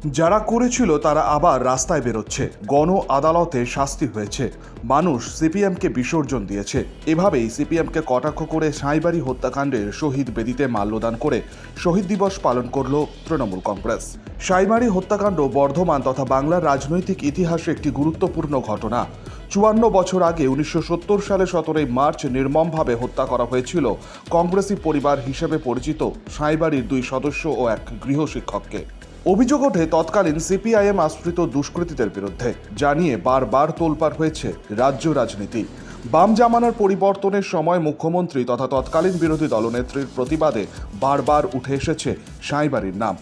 যারা করেছিল তারা আবার রাস্তায় বেরোচ্ছে, গণ আদালতে শাস্তি হয়েছে, মানুষ সিপিএমকে বিসর্জন দিয়েছে। এভাবেই সিপিএমকে কটাক্ষ করে সাঁইবাড়ি হত্যাকাণ্ডের শহীদ বেদিতে মাল্যদান করে শহীদ দিবস পালন করল তৃণমূল কংগ্রেস। সাঁইবাড়ি হত্যাকাণ্ড বর্ধমান তথা বাংলার রাজনৈতিক ইতিহাসে একটি গুরুত্বপূর্ণ ঘটনা। ৫৪ বছর আগে ১৯৭০ সালে ১৭ই মার্চ নির্মমভাবে হত্যা করা হয়েছিল কংগ্রেসি পরিবার হিসেবে পরিচিত সাঁইবাড়ির ২ সদস্য ও এক গৃহশিক্ষককে। অভিযোগ ওঠে তৎকালীন সিপিআইএম আশ্রিত দুষ্কৃতীদের বিরুদ্ধে, যা নিয়ে বারবার তোলপাড় হয়েছে রাজ্য রাজনীতি। বাম জামানার পরিবর্তনের সময় মুখ্যমন্ত্রী তথা তৎকালীন বিরোধী দলনেত্রীর প্রতিবাদে বারবার উঠে এসেছে সাঁইবাড়ির নাম।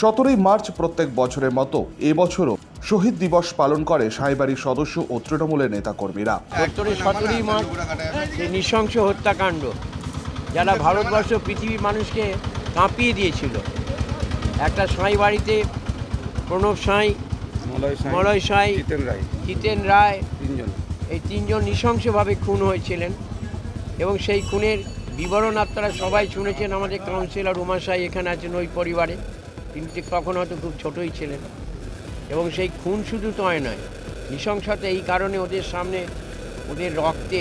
১৭ই মার্চ প্রত্যেক বছরের মতো এবছরও শহীদ দিবস পালন করে সাঁইবাড়ির সদস্য ও তৃণমূলের নেতাকর্মীরা। ১৭ই মার্চ সেই নৃশংস হত্যাকাণ্ড, যারা ভারতবর্ষ পৃথিবীর মানুষকে কাঁপিয়ে দিয়েছিল। একটা সাঁই বাড়িতে প্রণব সাঁই, মলয় সাঁই, জিতেন রায়, এই তিনজন নৃশংসভাবে খুন হয়েছিলেন এবং সেই খুনের বিবরণ আপনারা সবাই শুনেছেন। আমাদের কাউন্সিলর উমা সাঁই এখানে আছেন ওই পরিবারে, তিনি তখন হয়তো খুব ছোটই ছিলেন। এবং সেই খুন শুধু নয়, নৃশংসতা এই কারণে ওদের সামনে ওদের রক্তে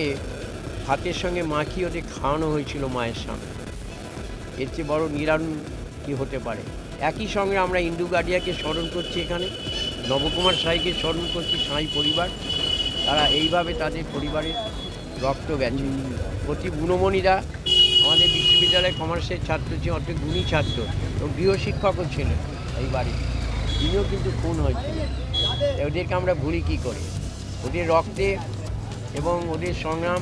হাতের সঙ্গে মাখিয়ে ওদের খাওয়ানো হয়েছিল মায়ের সামনে। এর চেয়ে বড় নিরারণ কী হতে পারে। একই সঙ্গে আমরা ইন্দু গাডিয়াকে স্মরণ করছি, এখানে নবকুমার সাঁইকে স্মরণ করছি। সাঁই পরিবার, তারা এইভাবে তাদের পরিবারের রক্ত গেছে। প্রতি গুণমণিরা আমাদের বিশ্ববিদ্যালয়ে কমার্সের ছাত্র ছিলেন, অর্থাৎ গুণী ছাত্র এবং গৃহশিক্ষকও ছিলেন এই বাড়ি, তিনিও কিন্তু খুন হয়েছিলেন। ওদেরকে আমরা ভুলি কী করে? ওদের রক্তে এবং ওদের সংগ্রাম,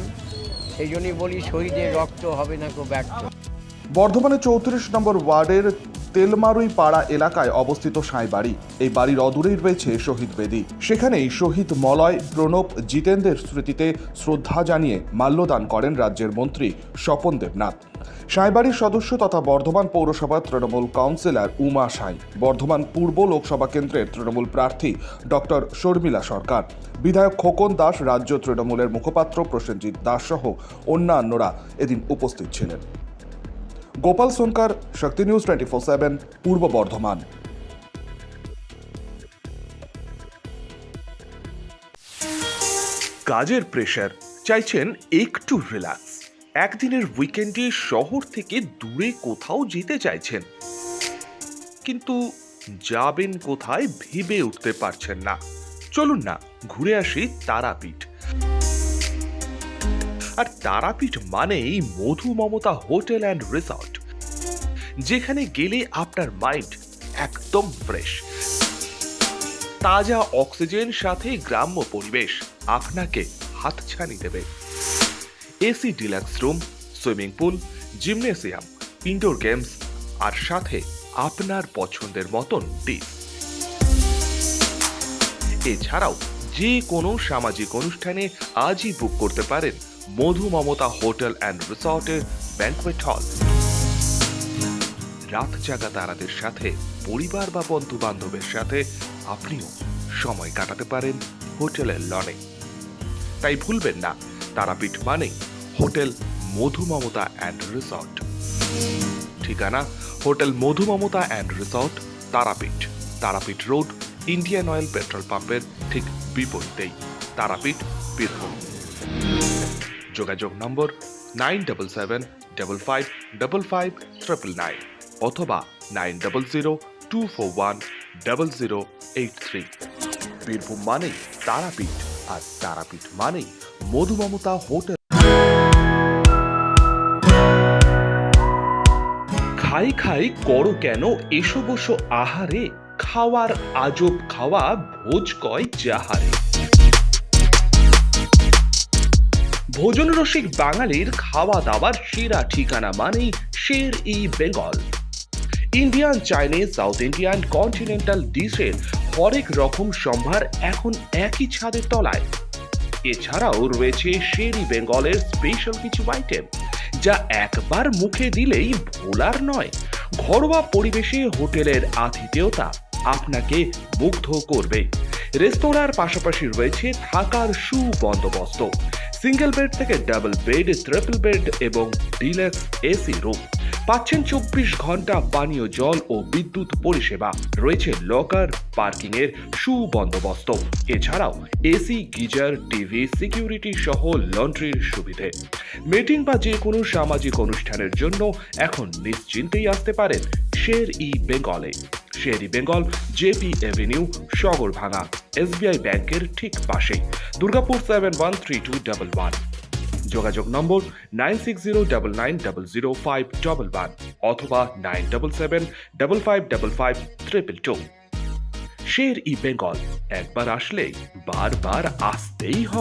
সেই জন্যই বলি শহীদের রক্ত হবে না কেউ ব্যর্থ। বর্ধমানের ৩৪ নম্বর ওয়ার্ডের তেলমারুই পাড়া এলাকায় অবস্থিত সাঁইবাড়ি। এই বাড়ির অদূরেই রয়েছে শহীদ বেদি। সেখানেই শহীদ মলয়, প্রণব, জিতেনদের স্মৃতিতে শ্রদ্ধা জানিয়ে মাল্যদান করেন রাজ্যের মন্ত্রী স্বপন দেবনাথ। সাঁইবাড়ির সদস্য তথা বর্ধমান পৌরসভার তৃণমূল কাউন্সিলর উমা সাঁই, বর্ধমান পূর্ব লোকসভা কেন্দ্রের তৃণমূল প্রার্থী ডক্টর শর্মিলা সরকার, বিধায়ক খোকন দাস, রাজ্য তৃণমূলের মুখপাত্র প্রসেনজিৎ দাস সহ অন্যান্যরা এদিন উপস্থিত ছিলেন। গোপাল সোনকার, শক্তি নিউজ 24/7, পূর্ব বর্ধমান। কাজের প্রেশার, চাইছেন একটু রিল্যাক্স, একদিনের উইকেন্ডে শহর থেকে দূরে কোথাও যেতে চাইছেন, কিন্তু যাবেন কোথায় ভেবে উঠতে পারছেন না। চলুন না ঘুরে আসি তারাপীঠ। আর তারাপীঠ মানেই মধু মমতা হোটেল অ্যান্ড রিসর্ট, যেখানে গেলে আপনার মাইন্ড একদম ফ্রেশ। তাজা অক্সিজেন সাথে গ্রাম্য পরিবেশ আপনাকে হাতছানি দেবে। AC deluxe room, swimming pool, gymnasium, indoor games আর সাথে আপনার পছন্দের মতন ডিশ। এছাড়াও যে কোনো সামাজিক অনুষ্ঠানে আজই বুক করতে পারেন মধু মমতা হোটেল অ্যান্ড রিসর্টের ব্যাংকোয়েট হল। রাত জাগা তারাদের সাথে, পরিবার বা বন্ধু বান্ধবের সাথে আপনিও সময় কাটাতে পারেন হোটেলের লনে। তাই ভুলবেন না, তারাপীঠ মানে hotel Madhu Mamata and resort. ঠিকানা hotel Madhu Mamata and resort, Tarapith, Tarapith road, Indian oil petrol পাম্পের ঠিক বিপরীতেই, তারাপীঠ, বীরভূম। যোগাযোগ নম্বর 9775555599 অথবা 9002410083। বীরভূম মানেই তারাপীঠ, আর তারাপীঠ মানেই মধু মমতা হোটেল। খাই খাই করো কেন এসো বসো আহারে, খাওয়ার আজব খাওয়া ভোজ কয় যাহারে। ভোজন রসিক বাঙালির খাওয়া দাওয়ার সেরা ঠিকানা মানেই Sher e Bengal. Indian, Chinese, South Indian, continental ডিশের হরেক রকম সম্ভার এখন একই ছাদের তলায়। এছাড়াও রয়েছে শের ই বেঙ্গলের স্পেশাল কিছু আইটেম, যা একবার মুখে দিলেই ভোলার নয়। ঘরোয়া পরিবেশে হোটেলের আতিথেয়তা আপনাকে মুগ্ধ করবে। রেস্তোরাঁর পাশাপাশি রয়েছে থাকার সুবন্দোবস্ত, সিঙ্গেল বেড থেকে ডাবল বেড, ট্রিপল বেড এবং ডিলাক্স এসি রুম। পাচ্ছেন 24 ঘন্টা পানীয় জল ও বিদ্যুৎ পরিষেবা, রয়েছে লকার, পার্কিং এর সুবন্দোবস্ত, এছাড়াও এসি, গিজার, টিভি, সিকিউরিটি সহ লন্ড্রির সুবিধে। মিটিং বা যে কোনো সামাজিক অনুষ্ঠানের জন্য এখন নিশ্চিন্তেই আসতে পারেন শের ই বেঙ্গলে। Sher e Bengal, JP avenue, Sagarbhanga, SBI ব্যাংকের ঠিক পাশেই, দুর্গাপুর 713211। যোগাযোগ নম্বর 9609900511 অথবা 9775555222। শের ই বেঙ্গল, একবার আসলে বারবার আসতেই হবে।